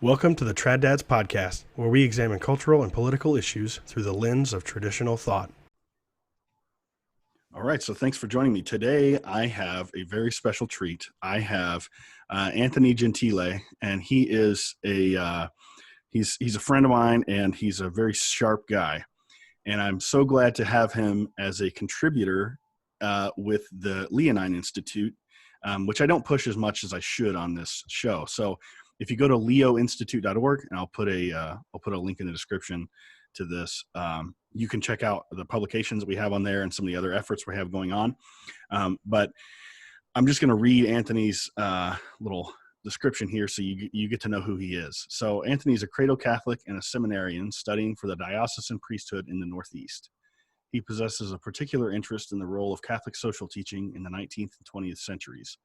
Welcome to the Trad Dads podcast, where we examine cultural and political issues through the lens of traditional thought. All right, so thanks for joining me. Today, I have a very special treat. I have Anthony Gentile, and he is he's a friend of mine, and he's a very sharp guy. And I'm so glad to have him as a contributor with the Leonine Institute, which I don't push as much as I should on this show. So if you go to leoinstitute.org, and I'll put a link in the description to this, you can check out the publications that we have on there and some of the other efforts we have going on. But I'm just going to read Anthony's little description here so you get to know who he is. So Anthony's a cradle Catholic and a seminarian studying for the diocesan priesthood in the Northeast. He possesses a particular interest in the role of Catholic social teaching in the 19th and 20th centuries.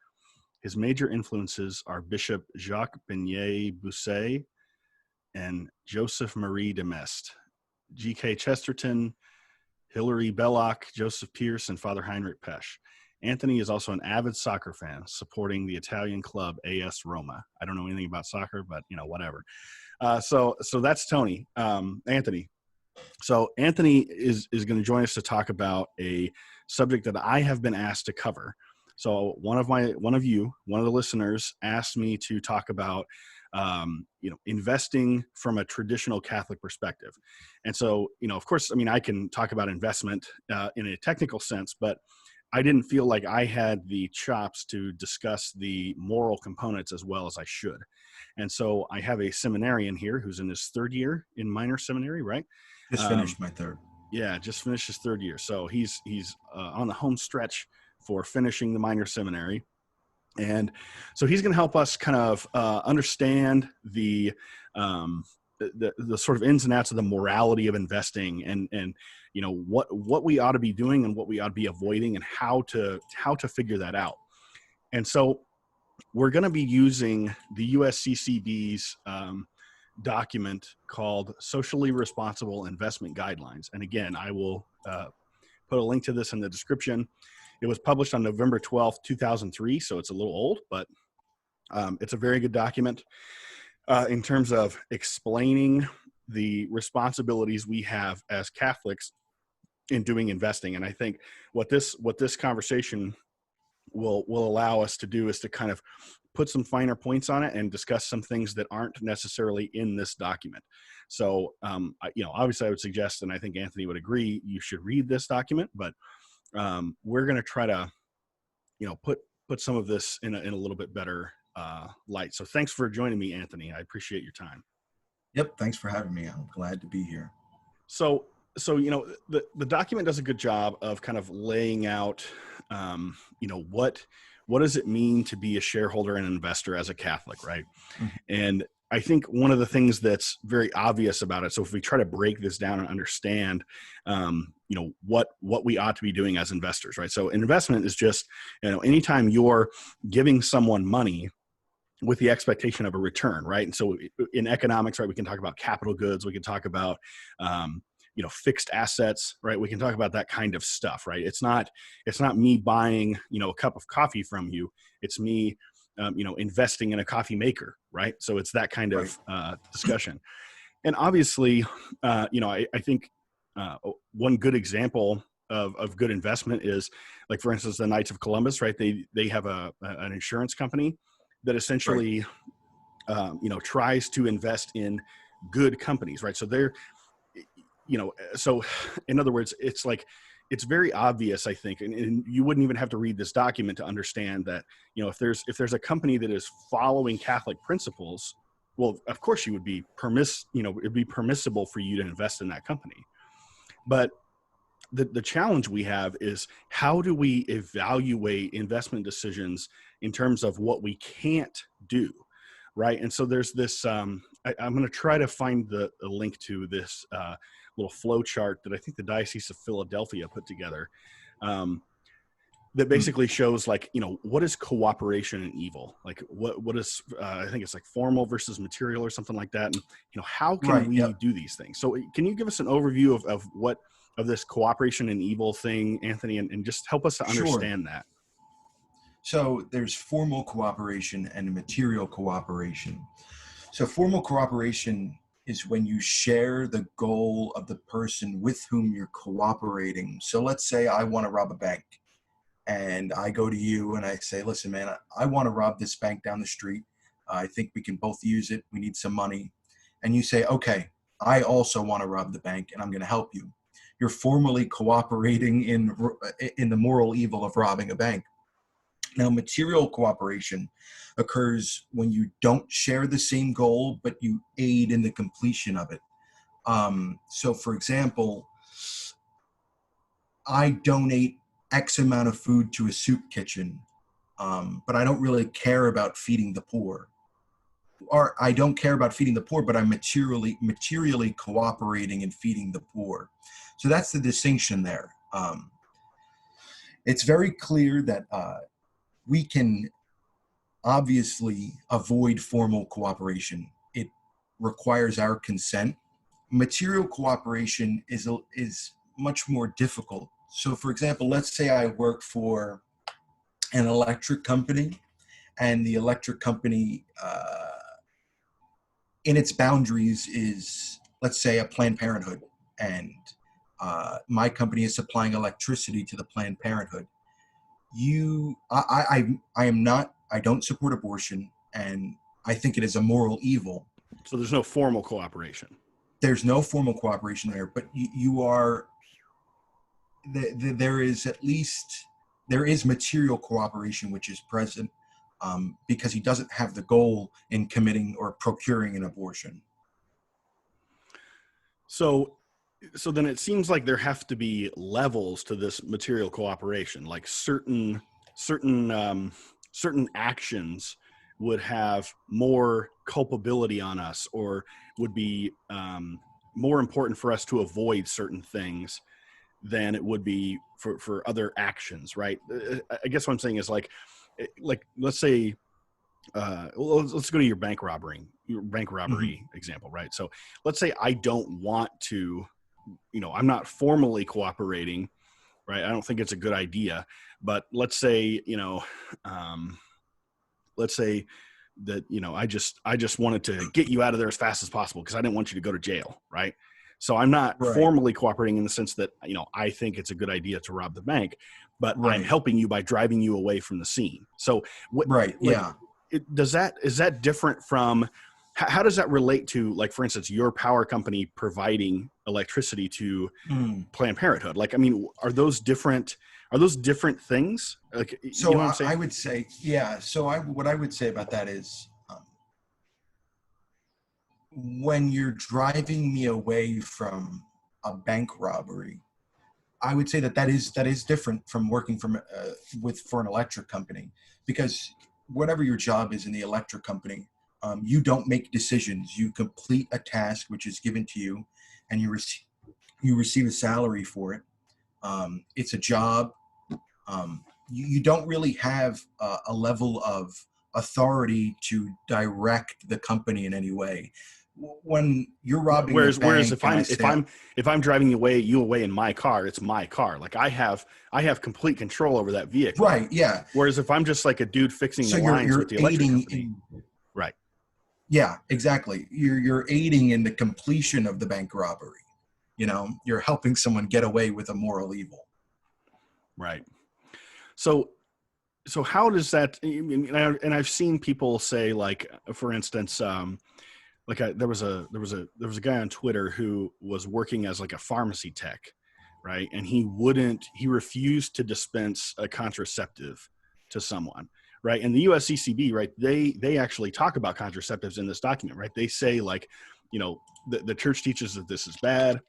His major influences are Bishop Jacques Benet-Bousset and Joseph Marie de Maistre, G.K. Chesterton, Hilary Belloc, Joseph Pearce, and Father Heinrich Pesch. Anthony is also an avid soccer fan, supporting the Italian club AS Roma. I don't know anything about soccer, but whatever. So that's Tony. Anthony. So Anthony is going to join us to talk about a subject that I have been asked to cover. So one of the listeners asked me to talk about, investing from a traditional Catholic perspective. And so, of course, I can talk about investment in a technical sense, but I didn't feel like I had the chops to discuss the moral components as well as I should. And so I have a seminarian here who's in his third year in minor seminary, right? Just finished my third. Yeah, just finished his third year. So he's on the home stretch for finishing the minor seminary. And so he's going to help us kind of understand the sort of ins and outs of the morality of investing and what we ought to be doing and what we ought to be avoiding and how to figure that out. And so we're going to be using the USCCB's document called Socially Responsible Investment Guidelines. And again, I will put a link to this in the description. It was published on November 12th, 2003, so it's a little old, but it's a very good document in terms of explaining the responsibilities we have as Catholics in doing investing. And I think what this conversation will allow us to do is to kind of put some finer points on it and discuss some things that aren't necessarily in this document. So, obviously I would suggest, and I think Anthony would agree, you should read this document, but we're going to try to, put some of this in a little bit better light. So thanks for joining me, Anthony. I appreciate your time. Yep. Thanks for having me. I'm glad to be here. So the document does a good job of kind of laying out, what does it mean to be a shareholder and an investor as a Catholic, right? Mm-hmm. And I think one of the things that's very obvious about it, so if we try to break this down and understand, what we ought to be doing as investors, right? So investment is just, anytime you're giving someone money with the expectation of a return, right? And so in economics, right, we can talk about capital goods, we can talk about, fixed assets, right? We can talk about that kind of stuff, right? It's not me buying, a cup of coffee from you. It's me, investing in a coffee maker, right? So it's that kind of discussion. And obviously, I think one good example of good investment is, like, for instance, the Knights of Columbus, right? They have an insurance company that essentially, tries to invest in good companies, right? So they're, so in other words, it's like, it's very obvious, I think, and you wouldn't even have to read this document to understand that, if there's a company that is following Catholic principles, well, of course you would be it'd be permissible for you to invest in that company. But the challenge we have is, how do we evaluate investment decisions in terms of what we can't do, right? And so there's this, I'm going to try to find the link to this little flow chart that I think the Diocese of Philadelphia put together, that basically shows, like, what is cooperation and evil? Like, what is, I think it's like formal versus material or something like that. And, how can we do these things? So can you give us an overview of this cooperation and evil thing, Anthony, and just help us to understand that? So there's formal cooperation and material cooperation. So formal cooperation is when you share the goal of the person with whom you're cooperating. So let's say I want to rob a bank and I go to you and I say, listen, man, I want to rob this bank down the street. I think we can both use it. We need some money. And you say, okay, I also want to rob the bank and I'm going to help you. You're formally cooperating in the moral evil of robbing a bank. Now, material cooperation occurs when you don't share the same goal, but you aid in the completion of it. So, for example, I donate X amount of food to a soup kitchen, but I don't really care about feeding the poor. Or I don't care about feeding the poor, but I'm materially cooperating in feeding the poor. So that's the distinction there. It's very clear that we can obviously avoid formal cooperation. It requires our consent. Material cooperation is much more difficult. So for example, let's say I work for an electric company and the electric company in its boundaries is, let's say, a Planned Parenthood, and my company is supplying electricity to the Planned Parenthood. I don't support abortion, and I think it is a moral evil. So there's no formal cooperation. There's no formal cooperation there, but you are. There is material cooperation which is present because he doesn't have the goal in committing or procuring an abortion. So then it seems like there have to be levels to this material cooperation, like certain actions would have more culpability on us, or would be more important for us to avoid certain things than it would be for other actions, right? I guess what I'm saying is like let's say let's go to your bank robbery example, right? So let's say I don't want to, I'm not formally cooperating, right? I don't think it's a good idea, but let's say that I just wanted to get you out of there as fast as possible because I didn't want you to go to jail, right? So I'm not formally cooperating in the sense that I think it's a good idea to rob the bank, but I'm helping you by driving you away from the scene. So is that different from how does that relate to, like, for instance, your power company providing electricity to Planned Parenthood? Like, I mean, are those different things? Like, so you know what I'm saying? I would say, yeah. So what I would say about that is, when you're driving me away from a bank robbery, I would say that is different from working for an electric company, because whatever your job is in the electric company, you don't make decisions. You complete a task which is given to you, and you receive a salary for it. It's a job. You don't really have a level of authority to direct the company in any way. When you're robbing, whereas if I'm driving you away in my car, it's my car. Like I have complete control over that vehicle. Right. Yeah. Whereas if I'm just like a dude fixing the lines with the electric company, right. Yeah, exactly. You're aiding in the completion of the bank robbery. You're helping someone get away with a moral evil. Right. So how does that? And I've seen people say, like, for instance, there was a guy on Twitter who was working as like a pharmacy tech, right? And he refused to dispense a contraceptive to someone, right? And the USCCB, right? They actually talk about contraceptives in this document, right? They say, like, the church teaches that this is bad,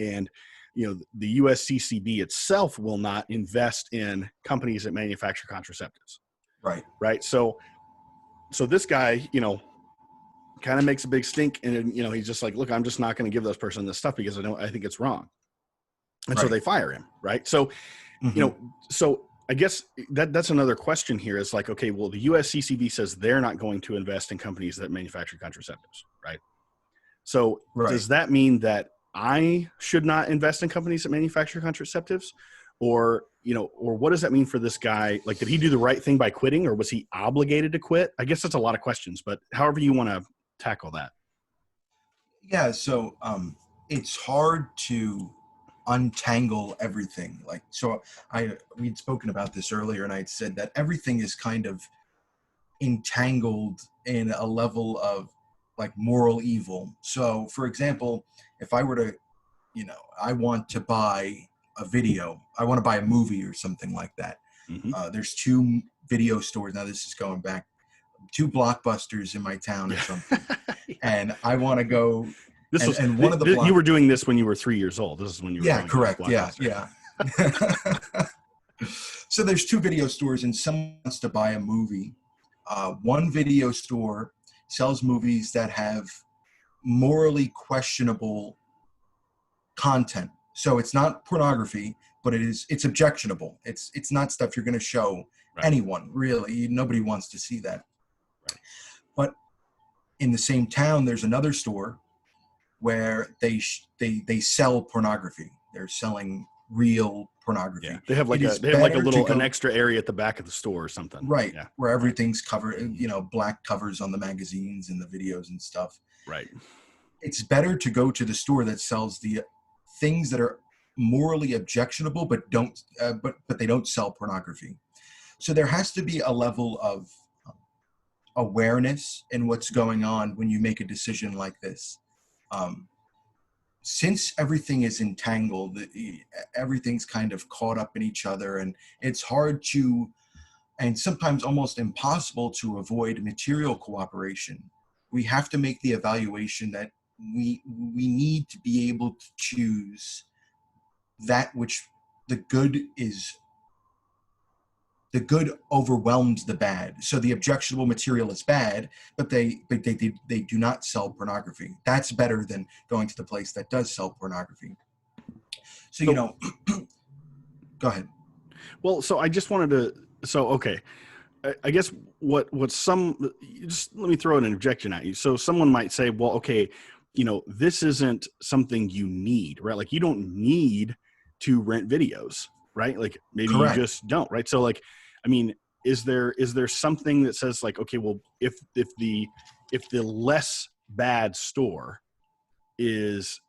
and the USCCB itself will not invest in companies that manufacture contraceptives, right? So this guy, kind of makes a big stink, and he's just like, look, I'm just not going to give this person this stuff because I think it's wrong. And so they fire him. Right. So, so I guess that's another question here is like, okay, well, the USCCB says they're not going to invest in companies that manufacture contraceptives. Right. So does that mean that I should not invest in companies that manufacture contraceptives? Or what does that mean for this guy? Like, did he do the right thing by quitting, or was he obligated to quit? I guess that's a lot of questions, but however you want to tackle that? Yeah, so it's hard to untangle everything. Like, so we'd spoken about this earlier, and I'd said that everything is kind of entangled in a level of like moral evil. So, for example, if I were to, I want to buy a video, I want to buy a movie or something like that. Mm-hmm. There's two video stores. Now, this is going back, two Blockbusters in my town or Yeah. something. Yeah. And I want to go. This was And one of the you were doing this when you were 3 years old. This is when you were Yeah, going correct. to Yeah, Blockbuster. yeah. So there's two video stores, and someone wants to buy a movie. One video store sells movies that have morally questionable content. So it's not pornography, but it's objectionable. It's not stuff you're going to show Right. anyone, really. Nobody wants to see that. Right. But in the same town, there's another store where they sell pornography. They're selling real pornography. Yeah. They have like an extra area at the back of the store or something. Right. Yeah. Where everything's covered, black covers on the magazines and the videos and stuff. Right. It's better to go to the store that sells the things that are morally objectionable, but they don't sell pornography. So there has to be a level of awareness in what's going on when you make a decision like this. Since everything is entangled, everything's kind of caught up in each other, and it's hard to, and sometimes almost impossible to, avoid material cooperation. We have to make the evaluation that we need to be able to choose that which the good overwhelms the bad. So the objectionable material is bad, but they do not sell pornography. That's better than going to the place that does sell pornography. So go ahead. Well, so I just wanted to. Okay, I guess just let me throw an objection at you. So someone might say, well, okay, this isn't something you need, right? Like you don't need to rent videos, right? Like maybe Correct. You just don't, right? So like, I mean, is there something that says like, okay, well, if the less bad store is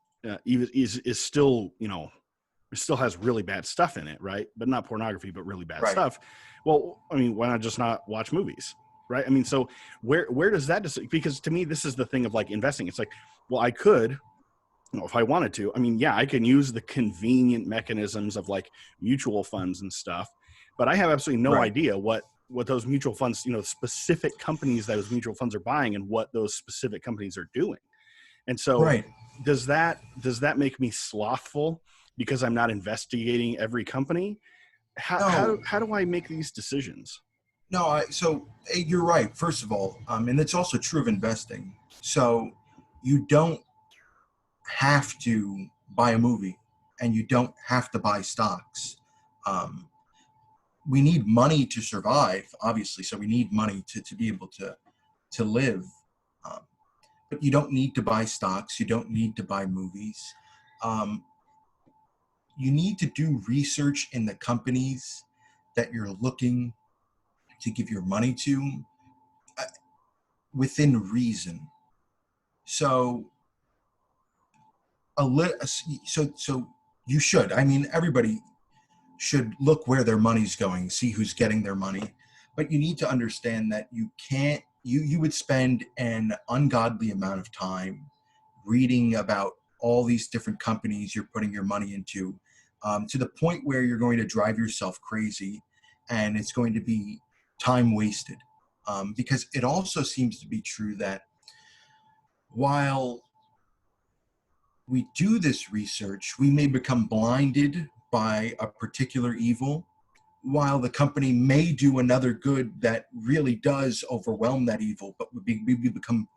still, it still has really bad stuff in it, right? But not pornography, but really bad stuff. Well, I mean, why not just not watch movies, right? I mean, so where does that because to me, this is the thing of like investing. It's like, well, I could, if I wanted to, I mean, yeah, I can use the convenient mechanisms of like mutual funds and stuff, but I have absolutely no idea what those mutual funds, specific companies that those mutual funds are buying and what those specific companies are doing. And so does that make me slothful because I'm not investigating every company? How do I make these decisions? No, so you're right, first of all, and it's also true of investing. So you don't have to buy a movie, and you don't have to buy stocks. We need money to survive, obviously, so we need money to be able to live. But you don't need to buy stocks. You don't need to buy movies. You need to do research in the companies that you're looking to give your money to within reason. So so you should. I mean, everybody should look where their money's going, see who's getting their money. But you need to understand that you can't, you would spend an ungodly amount of time reading about all these different companies you're putting your money into, to the point where you're going to drive yourself crazy, and it's going to be time wasted. Because it also seems to be true that while we do this research, we may become blinded by a particular evil, while the company may do another good that really does overwhelm that evil, but we become,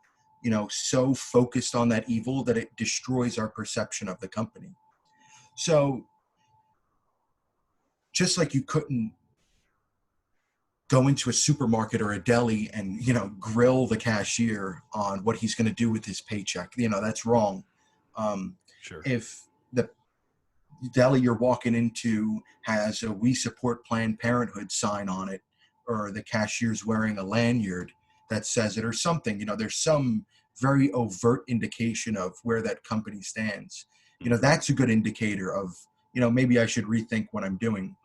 so focused on that evil that it destroys our perception of the company. So just like you couldn't go into a supermarket or a deli and, grill the cashier on what he's going to do with his paycheck, that's wrong. Sure. If the deli you're walking into has a "We support Planned Parenthood" sign on it, or the cashier's wearing a lanyard that says it or something, there's some very overt indication of where that company stands, that's a good indicator of, maybe I should rethink what I'm doing.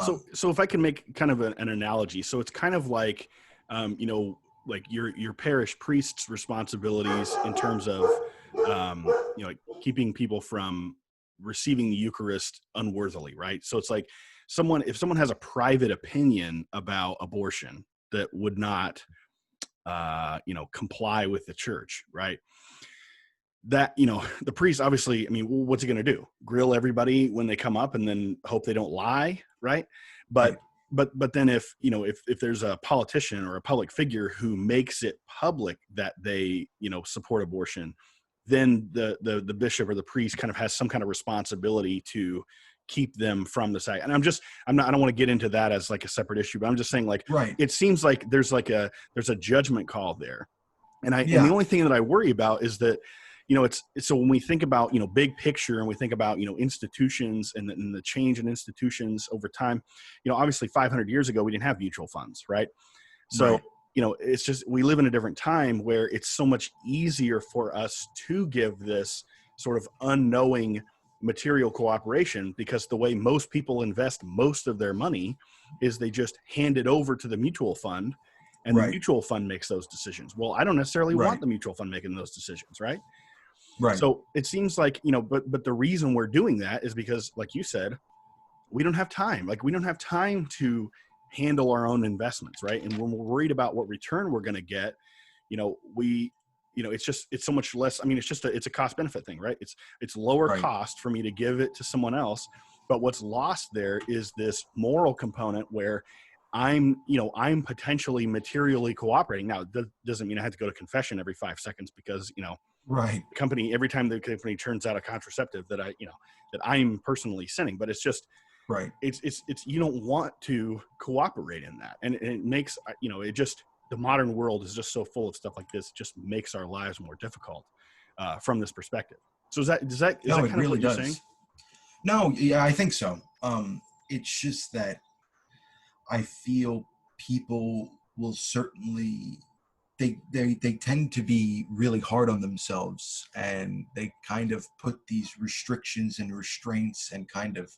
So if I can make kind of an analogy, so it's kind of like, like your parish priest's responsibilities in terms of, like keeping people from receiving the Eucharist unworthily, right? So it's like if someone has a private opinion about abortion that would not, comply with the church, right? That, the priest, obviously, I mean, what's he going to do? Grill everybody when they come up and then hope they don't lie, right? But Right. but then if there's a politician or a public figure who makes it public that they support abortion, then the bishop or the priest kind of has some kind of responsibility to keep them from the site. And I don't want to get into that as like a separate issue, but I'm just saying, like, Right. it seems like there's a judgment call there. And the Yeah. only thing that I worry about is that, it's so when we think about, big picture, and we think about, institutions and the change in institutions over time, obviously 500 years ago, we didn't have mutual funds, right? So, Right. it's just, we live in a different time where it's so much easier for us to give this sort of unknowing material cooperation, because the way most people invest most of their money is they just hand it over to the mutual fund, and the Right. mutual fund makes those decisions. Well, I don't necessarily Right. want the mutual fund making those decisions, right? Right. So it seems like, but the reason we're doing that is because, like you said, we don't have time. Like, we don't have time to handle our own investments, right? And when we're worried about what return we're going to get, it's so much less. I mean, it's a cost benefit thing, right? It's lower Right. cost for me to give it to someone else. But what's lost there is this moral component where I'm potentially materially cooperating. Now, that doesn't mean I have to go to confession every 5 seconds because, Right. every time the company turns out a contraceptive that I'm personally sinning. But it's just, Right. it's you don't want to cooperate in that. And it makes, the modern world is just so full of stuff like this. It just makes our lives more difficult from this perspective. So is that No, it kind of really what you're does. saying? No, yeah, I think so. It's just that I feel people will certainly, they tend to be really hard on themselves, and they kind of put these restrictions and restraints and kind of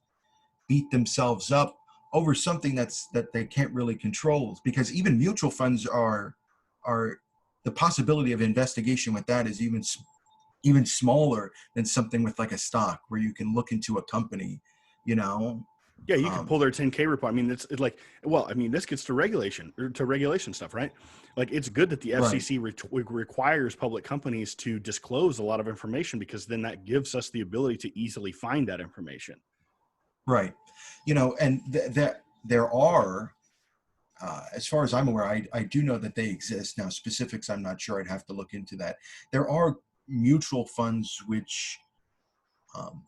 beat themselves up over something that they can't really control, because even mutual funds are the possibility of investigation with that is even smaller than something with like a stock where you can look into a company, you know. Yeah, you could um, pull their 10K report. I mean, it's like, well, I mean, this gets to regulation stuff, right? Like, it's good that the right. FCC requires public companies to disclose a lot of information, because then that gives us the ability to easily find that information. Right. And that there are, as far as I'm aware, I do know that they exist. Now, specifics, I'm not sure. I'd have to look into that. There are mutual funds which um,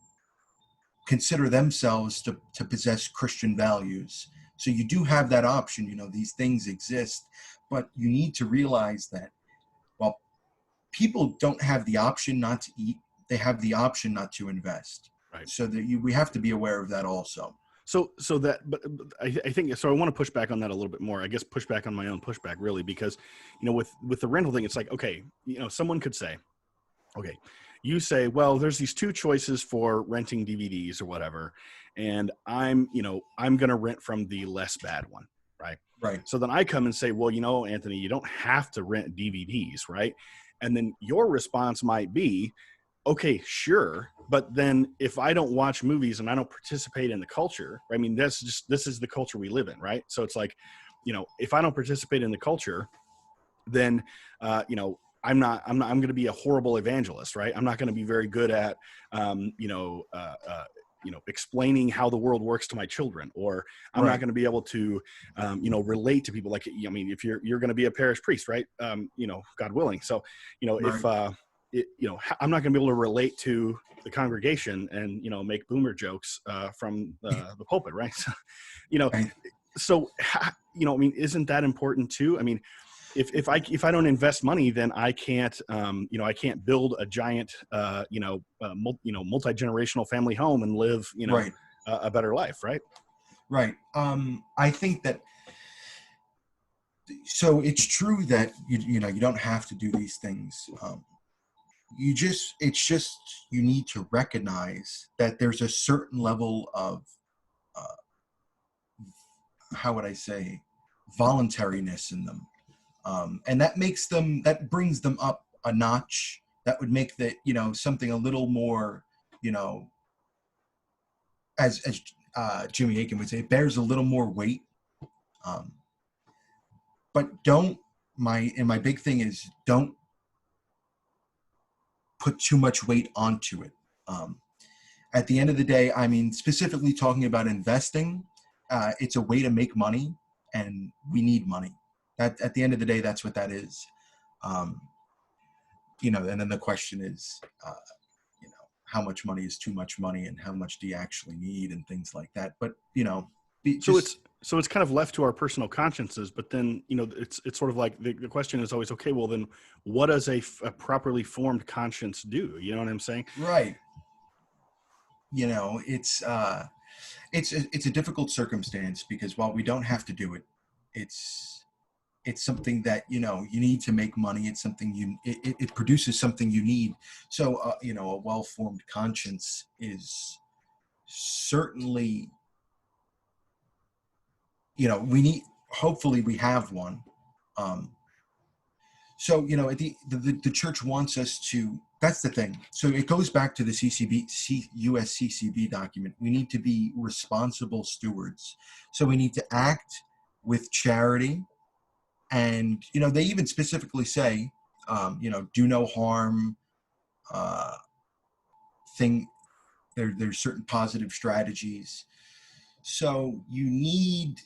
consider themselves to possess Christian values. So you do have that option. These things exist, but you need to realize that, well, people don't have the option not to eat. They have the option not to invest. Right. So that we have to be aware of that also. So but I think, so I want to push back on that a little bit more. I guess push back on my own pushback, really, because, with the rental thing, it's like, okay, someone could say, okay, you say, well, there's these two choices for renting DVDs or whatever, and I'm going to rent from the less bad one, right? Right. So then I come and say, well, Anthony, you don't have to rent DVDs, right? And then your response might be, okay, sure. But then if I don't watch movies and I don't participate in the culture, I mean, this is the culture we live in, right? So it's like, if I don't participate in the culture, then, I'm going to be a horrible evangelist, right? I'm not going to be very good at, explaining how the world works to my children, or I'm Right. not going to be able to, relate to people. Like, I mean, if you're going to be a parish priest, right? God willing. So, if, I'm not going to be able to relate to the congregation and, make boomer jokes from the pulpit, right? So, Right. so, I mean, isn't that important too? I mean, if I don't invest money, then I can't, I can't build a giant, multi-generational family home and live, Right. a better life, right? Right. I think that So it's true that you know, you don't have to do these things. It's just, you need to recognize that there's a certain level of, uh, how would I say, voluntariness in them, and that brings them up a notch. That would make that, you know, something a little more, you know, as Jimmy Akin would say, it bears a little more weight. Um, but don't my big thing is, don't put too much weight onto it. Um, at the end of the day, I mean, specifically talking about investing, it's a way to make money, and we need money. That, at the end of the day, that's what that is. Um, you know, and then the question is, you know, how much money is too much money, and how much do you actually need, and things like that. But, you know, So just it's kind of left to our personal consciences, but then, you know, it's sort of like the question is always, okay, well then what does a properly formed conscience do? You know what I'm saying? right. You know, it's a difficult circumstance, because while we don't have to do it, it's it's something that, you know, you need to make money. It's something it produces something you need. So, you know, a well-formed conscience is certainly, you know, we need, hopefully we have one. um so, you know, the church wants us to, that's the thing. So it goes back to the USCCB document. We need to be responsible stewards. So we need to act with charity. And, you know, they even specifically say, you know, do no harm, uh, thing. There's certain positive strategies. So you need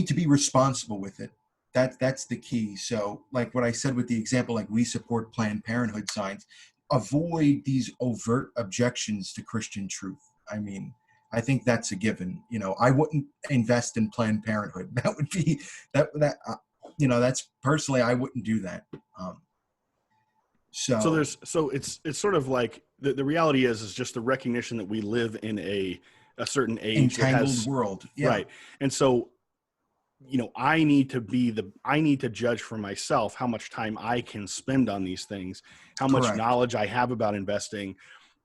to be responsible with it. That's the key. So, like what I said with the example, like, we support Planned Parenthood signs. Avoid these overt objections to Christian truth. I mean, I think that's a given. You know, I wouldn't invest in Planned Parenthood. That would be that. You know, that's personally, I wouldn't do that. Um, so So it's sort of like the reality is just the recognition that we live in a certain age that entangled has, world. Yeah. right. And so, you know, I need to judge for myself how much time I can spend on these things, how much Correct. knowledge I have about investing,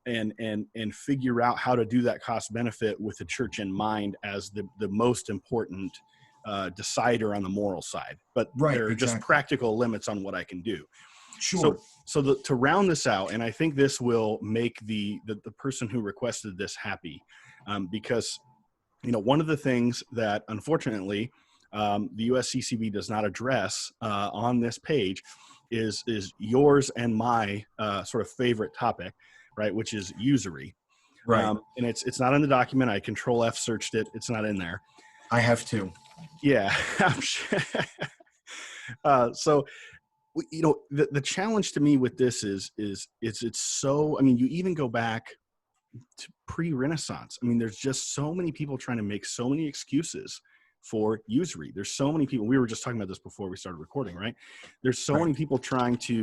and figure out how to do that cost benefit with the church in mind as the most important decider on the moral side. But Right. there are just Exactly. practical limits on what I can do. Sure. So to round this out, and I think this will make the person who requested this happy, because, you know, one of the things that unfortunately the USCCB does not address on this page is yours and my sort of favorite topic, right, which is usury. Right. And it's not in the document. I Control F searched it. It's not in there. I have to. Yeah. I'm sure. So, you know, the challenge to me with this is it's so, I mean, you even go back to pre-Renaissance. I mean, there's just so many people trying to make so many excuses for usury. There's so many people, we were just talking about this before we started recording, right? There's so Right. many people trying to,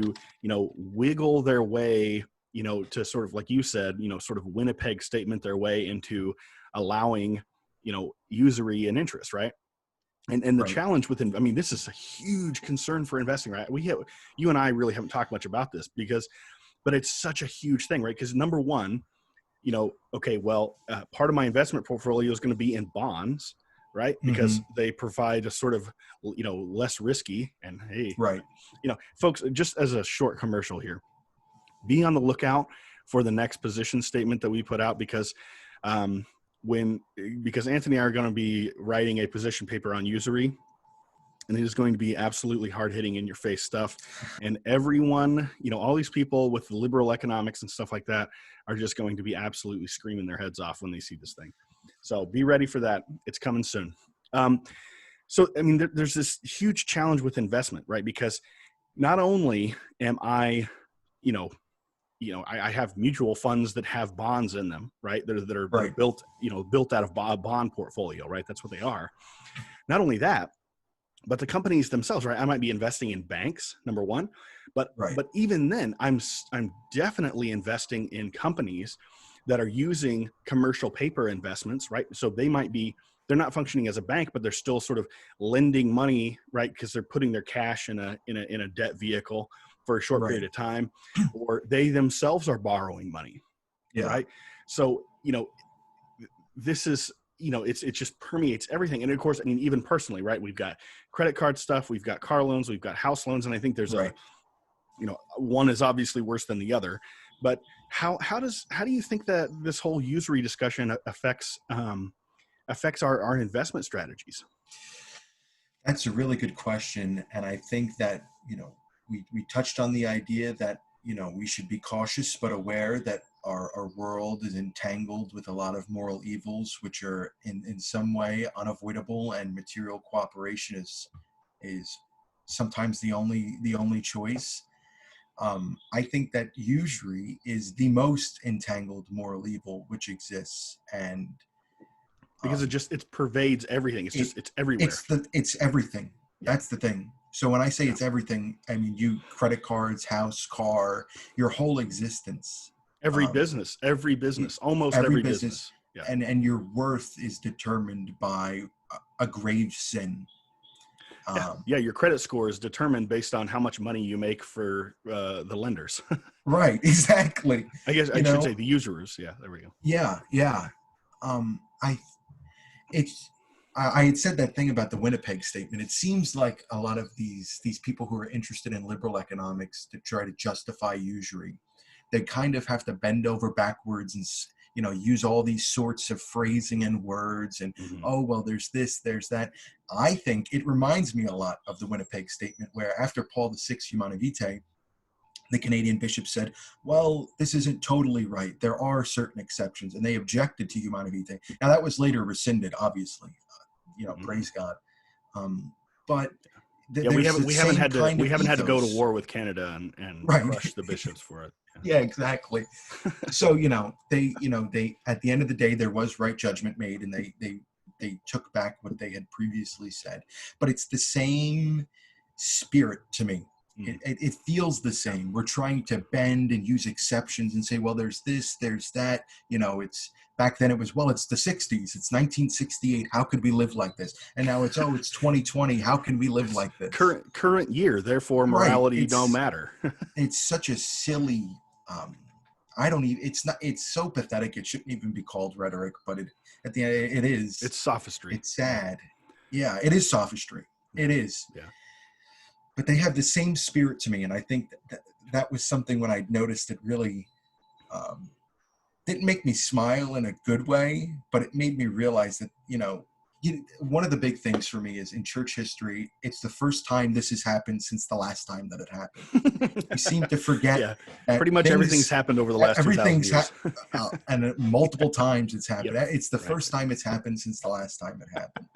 you know, wiggle their way, you know, to sort of, like you said, you know, sort of Winnipeg statement their way into allowing, you know, usury and interest, right? And the Right. challenge within, I mean, this is a huge concern for investing, right? You and I really haven't talked much about this but it's such a huge thing, right? Because number one, you know, okay, well, part of my investment portfolio is going to be in bonds, right? Mm-hmm. Because they provide a sort of, you know, less risky. And hey, Right. you know, folks, just as a short commercial here, be on the lookout for the next position statement that we put out, because um, because Anthony and I are going to be writing a position paper on usury, and it is going to be absolutely hard-hitting, in your face stuff. And everyone, you know, all these people with the liberal economics and stuff like that are just going to be absolutely screaming their heads off when they see this thing. So be ready for that. It's coming soon. So, I mean, there's this huge challenge with investment, right? Because not only am I, you know, I have mutual funds that have bonds in them, right? That are Right. built, you know, built out of a bond portfolio, right? That's what they are. Not only that, but the companies themselves, right? I might be investing in banks, number one, Right. but even then, I'm definitely investing in companies that are using commercial paper investments, right? So they might be they're not functioning as a bank, but they're still sort of lending money, right? Because they're putting their cash in a debt vehicle for a short Right. period of time, or they themselves are borrowing money, Yeah. right? So, this is, it just permeates everything. And of course, I mean, even personally, right? We've got credit card stuff, we've got car loans, we've got house loans. And I think there's Right. one is obviously worse than the other, but how do you think that this whole usury discussion affects our investment strategies? That's a really good question. And I think that, we touched on the idea that, we should be cautious but aware that our world is entangled with a lot of moral evils, which are in some way unavoidable, and material cooperation is sometimes the only choice. I think that usury is the most entangled moral evil which exists, and Because it pervades everything. It's everywhere. It's everything. Yeah. That's the thing. So when I say it's everything, I mean credit cards, house, car, your whole existence. Every business, almost every business. Yeah. And your worth is determined by a grave sin. Your credit score is determined based on how much money you make for the lenders. Right, exactly. I guess I should say the usurers. Yeah, there we go. Yeah. I had said that thing about the Winnipeg statement. It seems like a lot of these people who are interested in liberal economics to try to justify usury, they kind of have to bend over backwards and use all these sorts of phrasing and words and oh well, there's this, there's that. I think it reminds me a lot of the Winnipeg statement, where after Paul VI Humanae Vitae, the Canadian bishop said, well, this isn't totally right. There are certain exceptions, and they objected to Humanae Vitae. Now that was later rescinded, obviously. Praise God. But we haven't had to go to war with Canada and right. crush the bishops for it. Yeah, exactly. So they at the end of the day, there was right judgment made, and they took back what they had previously said. But it's the same spirit to me. It feels the same. We're trying to bend and use exceptions and say, well, there's this, there's that. It's back then it was, well, it's the 60s. It's 1968. How could we live like this? And now it's 2020. How can we live like this? Current year. Therefore, morality don't matter. It's such a silly. It's so pathetic. It shouldn't even be called rhetoric, but at the end, it is. It's sophistry. It's sad. Yeah, it is sophistry. It is. Yeah. But they have the same spirit to me, and I think that was something when I noticed it really didn't make me smile in a good way, but it made me realize that one of the big things for me is in church history, it's the first time this has happened since the last time that it happened. We seem to forget that pretty much everything's happened over the last 2,000 years. And multiple times it's happened. Yep. It's the first time it's happened since the last time it happened.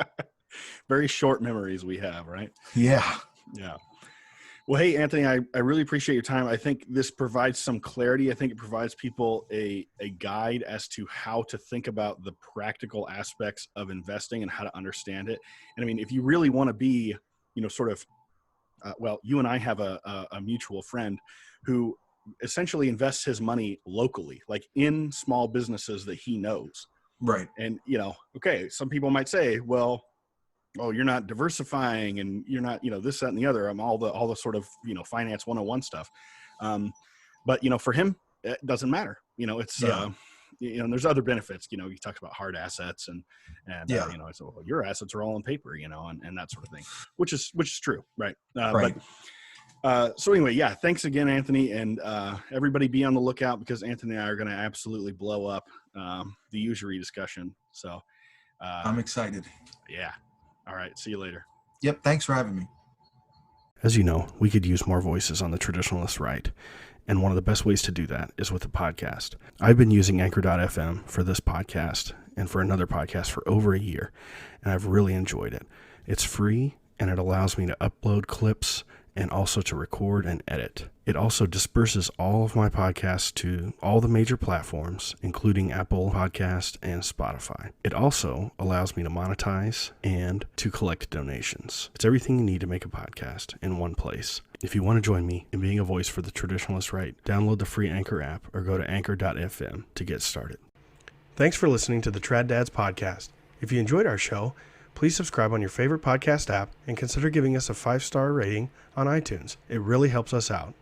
Very short memories we have, right? Yeah. Yeah. Well, hey, Anthony, I really appreciate your time. I think this provides some clarity. I think it provides people a guide as to how to think about the practical aspects of investing and how to understand it. And I mean, if you really want to be, you and I have a mutual friend who essentially invests his money locally, like in small businesses that he knows. Right. And, okay, some people might say, well, oh, you're not diversifying and you're not, this, that, and the other. I'm all the sort of, finance 101 stuff. But, for him, it doesn't matter. It's, there's other benefits, he talks about hard assets and it's, well, your assets are all on paper, and that sort of thing, which is true. Right. Right. So anyway, thanks again, Anthony, and everybody be on the lookout because Anthony and I are going to absolutely blow up the usury discussion. So I'm excited. Yeah. All right. See you later. Yep. Thanks for having me. As you know, we could use more voices on the traditionalist right. And one of the best ways to do that is with a podcast. I've been using Anchor.fm for this podcast and for another podcast for over a year, and I've really enjoyed it. It's free, and it allows me to upload clips and also to record and edit. It also disperses all of my podcasts to all the major platforms, including Apple Podcast and Spotify. It also allows me to monetize and to collect donations. It's everything you need to make a podcast in one place. If you want to join me in being a voice for the traditionalist right, download the free Anchor app or go to anchor.fm to get started. Thanks for listening to the Trad Dads podcast. If you enjoyed our show, please subscribe on your favorite podcast app and consider giving us a 5-star rating on iTunes. It really helps us out.